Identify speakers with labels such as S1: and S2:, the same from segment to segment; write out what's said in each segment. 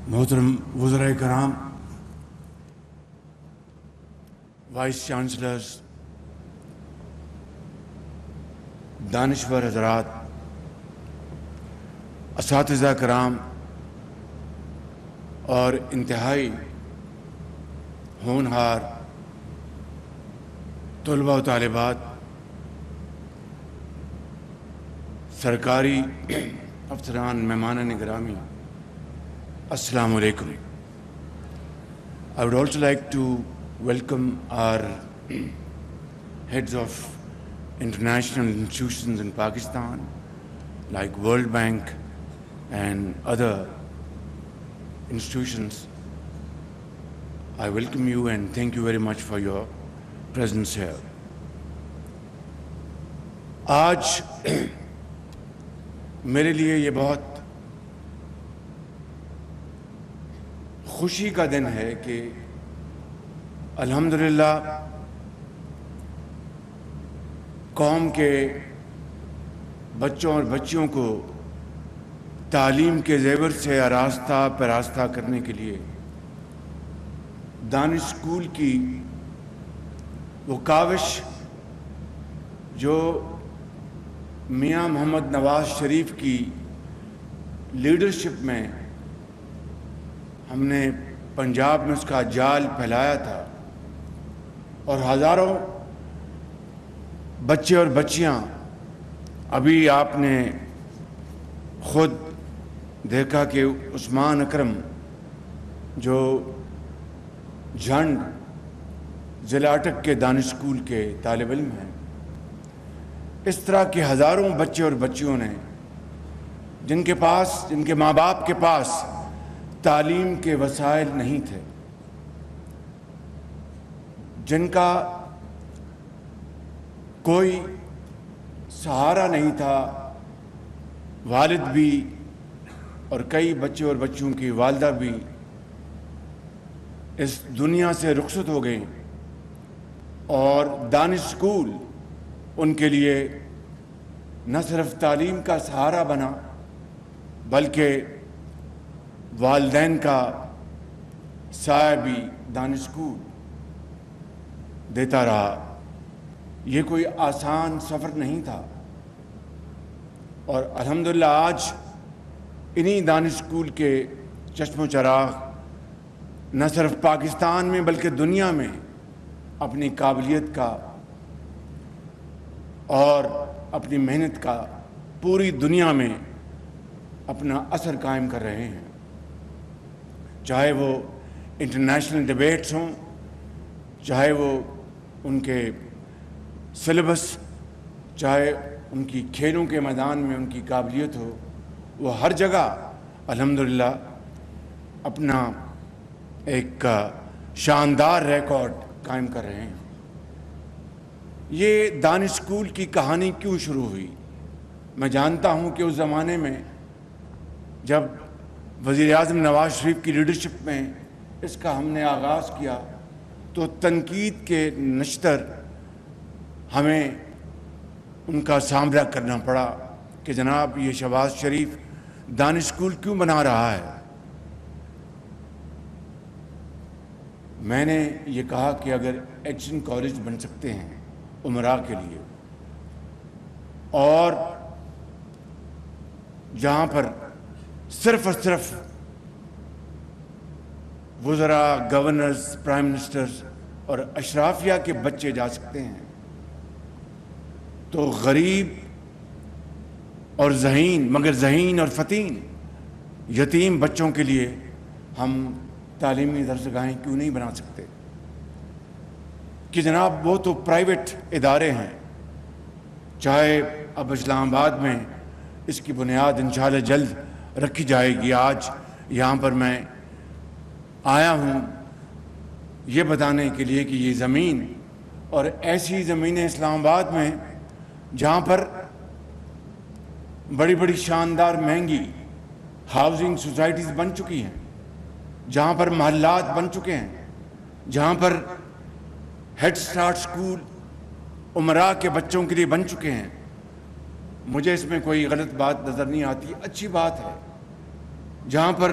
S1: محترم وزراء کرام، وائس چانسلرز، دانشور حضرات، اساتذہ کرام اور انتہائی ہونہار طلباء و طالبات، سرکاری افسران، مہمانان گرامی، السلام علیکم. I would also like to welcome our heads of international institutions in Pakistan, like World Bank and other institutions. I welcome you and thank you very much for your presence here. آج میرے لیے یہ بہت خوشی کا دن ہے کہ الحمدللہ قوم کے بچوں اور بچیوں کو تعلیم کے زیور سے آراستہ پیراستہ کرنے کے لیے دانش اسکول کی وہ کاوش جو میاں محمد نواز شریف کی لیڈرشپ میں ہم نے پنجاب میں اس کا جال پھیلایا تھا، اور ہزاروں بچے اور بچیاں، ابھی آپ نے خود دیکھا کہ عثمان اکرم جو جھنڈ ضلع اٹک کے دانش اسکول کے طالب علم ہیں، اس طرح کے ہزاروں بچے اور بچیوں نے جن کے ماں باپ کے پاس تعلیم کے وسائل نہیں تھے، جن کا کوئی سہارا نہیں تھا، والد بھی اور کئی بچے اور بچیوں کی والدہ بھی اس دنیا سے رخصت ہو گئیں، اور دانش اسکول ان کے لیے نہ صرف تعلیم کا سہارا بنا بلکہ والدین کا سایہ بھی دانش اسکول دیتا رہا. یہ کوئی آسان سفر نہیں تھا، اور الحمدللہ آج انہی دانش اسکول کے چشم و چراغ نہ صرف پاکستان میں بلکہ دنیا میں اپنی قابلیت کا اور اپنی محنت کا پوری دنیا میں اپنا اثر قائم کر رہے ہیں. چاہے وہ انٹرنیشنل ڈیبیٹس ہوں، چاہے وہ ان کے سلیبس، چاہے ان کی کھیلوں کے میدان میں ان کی قابلیت ہو، وہ ہر جگہ الحمدللہ اپنا ایک شاندار ریکارڈ قائم کر رہے ہیں. یہ دانش اسکول کی کہانی کیوں شروع ہوئی؟ میں جانتا ہوں کہ اس زمانے میں جب وزیر اعظم نواز شریف کی لیڈرشپ میں اس کا ہم نے آغاز کیا تو تنقید کے نشتر ہمیں ان کا سامنا کرنا پڑا کہ جناب یہ شہباز شریف دانش اسکول کیوں بنا رہا ہے. میں نے یہ کہا کہ اگر ایچ این کالج بن سکتے ہیں امراء کے لیے، اور جہاں پر صرف اور صرف وزراء، گورنرز، پرائم منسٹرز اور اشرافیہ کے بچے جا سکتے ہیں، تو غریب اور ذہین اور فتین یتیم بچوں کے لیے ہم تعلیمی درسگاہیں کیوں نہیں بنا سکتے؟ کہ جناب وہ تو پرائیویٹ ادارے ہیں، چاہے اب اسلام آباد میں اس کی بنیاد انشاءاللہ جلد رکھی جائے گی. آج یہاں پر میں آیا ہوں یہ بتانے کے لیے کہ یہ زمین اور ایسی زمینیں اسلام آباد میں جہاں پر بڑی بڑی شاندار مہنگی ہاؤسنگ سوسائٹیز بن چکی ہیں، جہاں پر محلات بن چکے ہیں، جہاں پر ہیڈ سٹارٹ اسکول امراء کے بچوں کے لیے بن چکے ہیں. مجھے اس میں کوئی غلط بات نظر نہیں آتی، اچھی بات ہے. جہاں پر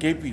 S1: KP,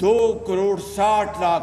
S1: 2,60,00,000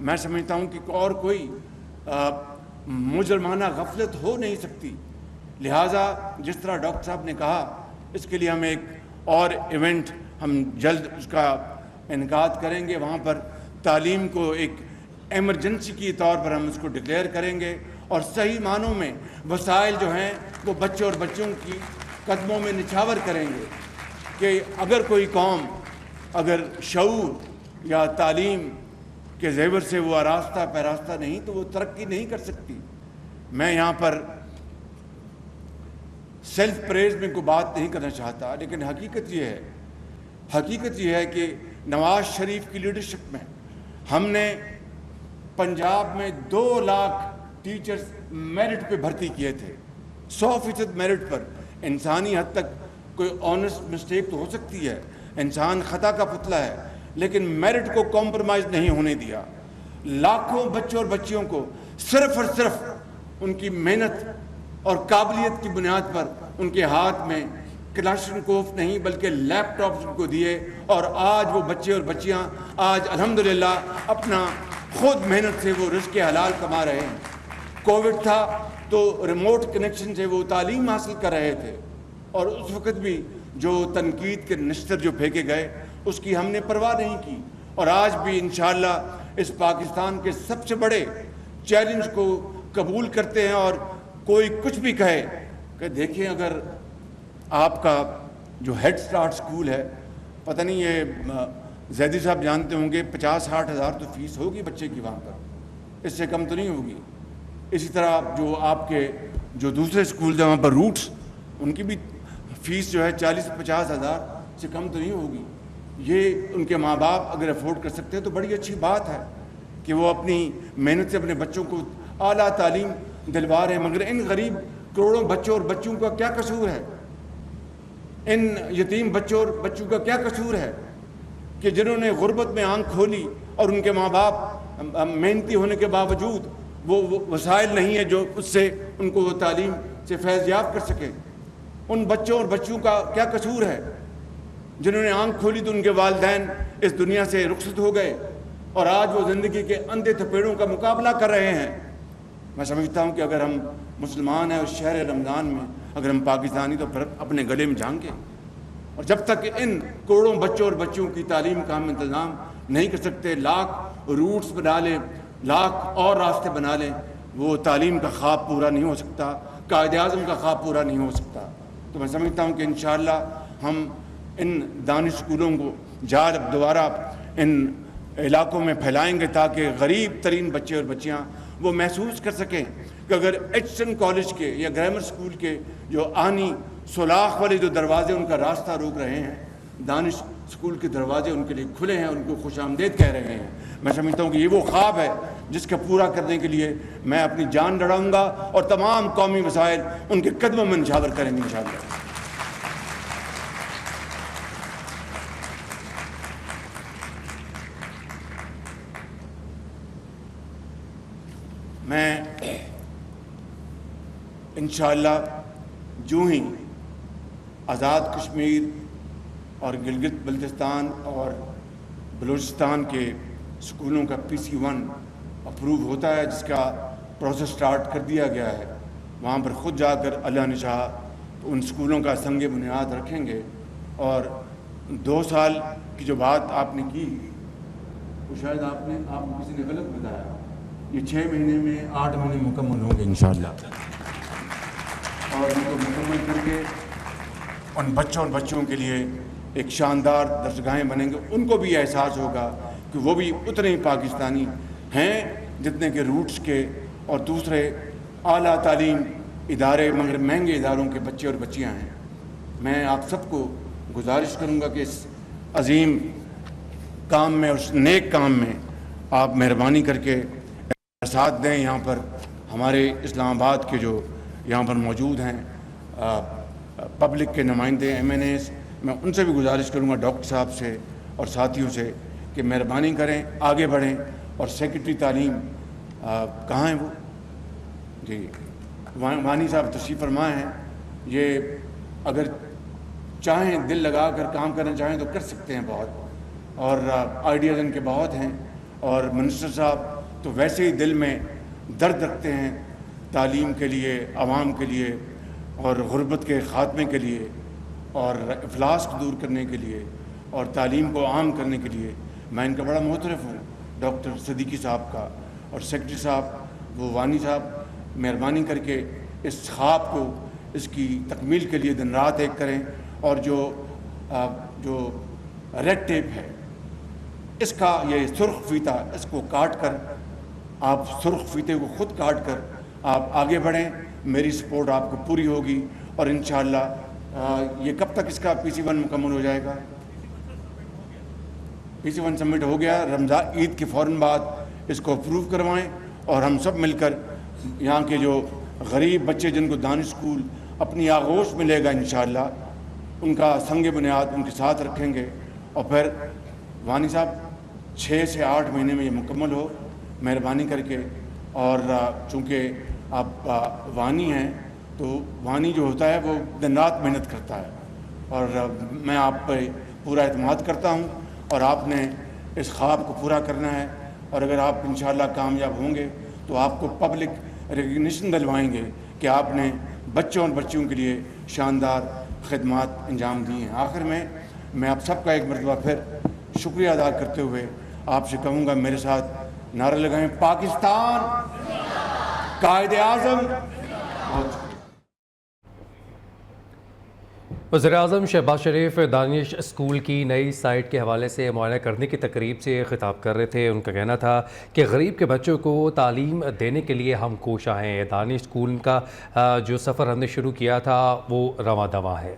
S1: میں سمجھتا ہوں کہ اور کوئی مجرمانہ غفلت ہو نہیں سکتی. لہٰذا جس طرح ڈاکٹر صاحب نے کہا, اس کے لیے ہم ایک اور ایونٹ ہم جلد اس کا انعقاد کریں گے. وہاں پر تعلیم کو ایک ایمرجنسی کی طور پر ہم اس کو ڈکلیئر کریں گے, اور صحیح معنوں میں وسائل جو ہیں وہ بچے اور بچوں کی قدموں میں نچھاور کریں گے کہ اگر کوئی قوم اگر شعور یا تعلیم کے زیور سے وہ آراستہ پیراستہ نہیں تو وہ ترقی نہیں کر سکتی. میں یہاں پر سیلف پریز میں کوئی بات نہیں کرنا چاہتا, لیکن حقیقت یہ ہے کہ نواز شریف کی لیڈرشپ میں ہم نے پنجاب میں 2 لاکھ ٹیچرز میرٹ پہ بھرتی کیے تھے, 100% میرٹ پر. انسانی حد تک کوئی آنیسٹ مسٹیک تو ہو سکتی ہے, انسان خطا کا پتلا ہے, لیکن میرٹ کو کمپرومائز نہیں ہونے دیا. لاکھوں بچوں اور بچیوں کو صرف اور صرف ان کی محنت اور قابلیت کی بنیاد پر ان کے ہاتھ میں کلاشنکوف نہیں بلکہ لیپ ٹاپس ان کو دیے, اور آج وہ بچے اور بچیاں آج الحمدللہ اپنا خود محنت سے وہ رزق حلال کما رہے ہیں. کووڈ تھا تو ریموٹ کنیکشن سے وہ تعلیم حاصل کر رہے تھے, اور اس وقت بھی جو تنقید کے نشتر جو پھینکے گئے اس کی ہم نے پرواہ نہیں کی. اور آج بھی انشاءاللہ اس پاکستان کے سب سے بڑے چیلنج کو قبول کرتے ہیں, اور کوئی کچھ بھی کہے کہ دیکھیں اگر آپ کا جو ہیڈ سٹارٹ سکول ہے, پتہ نہیں یہ زیدی صاحب جانتے ہوں گے 50-60 ہزار تو فیس ہوگی بچے کی وہاں پر, اس سے کم تو نہیں ہوگی. اسی طرح جو آپ کے جو دوسرے سکول ہیں وہاں پر روٹس, ان کی بھی فیس جو ہے 40-50 ہزار سے کم تو نہیں ہوگی. یہ ان کے ماں باپ اگر افورڈ کر سکتے ہیں تو بڑی اچھی بات ہے کہ وہ اپنی محنت سے اپنے بچوں کو اعلیٰ تعلیم دلوا رہے ہیں. مگر ان غریب کروڑوں بچوں اور بچوں کا کیا قصور ہے, ان یتیم بچوں اور بچوں کا کیا قصور ہے کہ جنہوں نے غربت میں آنکھ کھولی اور ان کے ماں باپ محنتی ہونے کے باوجود وہ وسائل نہیں ہے جو اس سے ان کو وہ تعلیم سے فیض یاب کر سکے. ان بچوں اور بچوں کا کیا قصور ہے جنہوں نے آنکھ کھولی تو ان کے والدین اس دنیا سے رخصت ہو گئے اور آج وہ زندگی کے اندھے تھپیڑوں کا مقابلہ کر رہے ہیں. میں سمجھتا ہوں کہ اگر ہم مسلمان ہیں اور شہر رمضان میں اگر ہم پاکستانی تو پھر اپنے گلے میں جھانکیں, اور جب تک ان کروڑوں بچوں اور بچوں کی تعلیم کا ہم انتظام نہیں کر سکتے, لاکھ روٹس بنا لیں, لاکھ اور راستے بنا لیں, وہ تعلیم کا خواب پورا نہیں ہو سکتا, قائد اعظم کا خواب پورا نہیں ہو سکتا. تو میں سمجھتا ہوں کہ انشاءاللہ ہم ان دانش اسکولوں کو اب دوبارہ ان علاقوں میں پھیلائیں گے تاکہ غریب ترین بچے اور بچیاں وہ محسوس کر سکیں کہ اگر ایچسن کالج کے یا گرامر اسکول کے جو آہنی سولاخ والے جو دروازے ان کا راستہ روک رہے ہیں, دانش اسکول کے دروازے ان کے لیے کھلے ہیں, ان کو خوش آمدید کہہ رہے ہیں. میں سمجھتا ہوں کہ یہ وہ خواب ہے جس کا پورا کرنے کے لیے میں اپنی جان لڑاؤں گا, اور تمام قومی وسائل ان کے قدموں میں نچھاور کریں گے انشاءاللہ. میں انشاءاللہ جو ہی آزاد کشمیر اور گلگت بلتستان اور بلوچستان کے اسکولوں کا PC1 اپروو ہوتا ہے, جس کا پروسیس سٹارٹ کر دیا گیا ہے, وہاں پر خود جا کر اللہ نے چاہا تو ان اسکولوں کا سنگ بنیاد رکھیں گے. اور 2 سال کی جو بات آپ نے کی وہ شاید آپ کو کسی نے غلط بتایا, یہ 6 مہینے میں 8 مہینے مکمل ہوں گے انشاءاللہ, اور ان کو مکمل کر کے ان بچوں اور بچوں کے لیے ایک شاندار درسگاہیں بنیں گے. ان کو بھی احساس ہوگا کہ وہ بھی اتنے ہی پاکستانی ہیں جتنے کہ روٹس کے اور دوسرے اعلیٰ تعلیم ادارے مگر مہنگے اداروں کے بچے اور بچیاں ہیں. میں آپ سب کو گزارش کروں گا کہ اس عظیم کام میں اور اس نیک کام میں آپ مہربانی کر کے ساتھ دیں. یہاں پر ہمارے اسلام آباد کے جو یہاں پر موجود ہیں پبلک کے نمائندے MNAs, میں ان سے بھی گزارش کروں گا, ڈاکٹر صاحب سے اور ساتھیوں سے, کہ مہربانی کریں آگے بڑھیں. اور سیکرٹری تعلیم کہاں ہیں وہ, جی وانی صاحب تشریف فرما ہیں, یہ اگر چاہیں دل لگا کر کام کرنا چاہیں تو کر سکتے ہیں بہت, اور آئیڈیاز ان کے بہت ہیں. اور منسٹر صاحب تو ویسے ہی دل میں درد رکھتے ہیں تعلیم کے لیے، عوام کے لیے، اور غربت کے خاتمے کے لیے، اور افلاس کو دور کرنے کے لیے، اور تعلیم کو عام کرنے کے لیے۔ میں ان کا بڑا معترف ہوں، ڈاکٹر صدیقی صاحب کا، اور سیکرٹری صاحب وہ وانی صاحب، مہربانی کر کے اس خواب کو، اس کی تکمیل کے لیے دن رات ایک کریں، اور جو ریڈ ٹیپ ہے اس کا یہ سرخ فیتہ، اس کو کاٹ کر، آپ سرخ فیتے کو خود کاٹ کر آپ آگے بڑھیں۔ میری سپورٹ آپ کو پوری ہوگی، اور انشاءاللہ یہ کب تک اس کا PC1 مکمل ہو جائے گا؟ PC1 سبمٹ ہو گیا، رمضان عید کے فوراً بعد اس کو اپروو کروائیں، اور ہم سب مل کر یہاں کے جو غریب بچے جن کو دانش اسکول اپنی آغوش میں لے گا انشاءاللہ، ان کا سنگ بنیاد ان کے ساتھ رکھیں گے، اور پھر وانی صاحب 6 سے 8 مہینے میں یہ مکمل ہو مہربانی کر کے۔ اور چونکہ آپ وانی ہیں تو وانی جو ہوتا ہے وہ دن رات محنت کرتا ہے، اور میں آپ پہ پورا اعتماد کرتا ہوں، اور آپ نے اس خواب کو پورا کرنا ہے، اور اگر آپ انشاءاللہ کامیاب ہوں گے تو آپ کو پبلک ریکگنیشن دلوائیں گے کہ آپ نے بچوں اور بچیوں کے لیے شاندار خدمات انجام دی ہیں۔ آخر میں آپ سب کا ایک مرتبہ پھر شکریہ ادا کرتے ہوئے آپ سے کہوں گا، میرے ساتھ نعرہ لگائیں، پاکستان قائد اعظم۔
S2: وزیراعظم شہباز شریف دانش اسکول کی نئی سائٹ کے حوالے سے معائنہ کرنے کی تقریب سے خطاب کر رہے تھے۔ ان کا کہنا تھا کہ غریب کے بچوں کو تعلیم دینے کے لیے ہم کوشاں ہیں۔ دانش اسکول کا جو سفر ہم نے شروع کیا تھا وہ رواں دواں ہے۔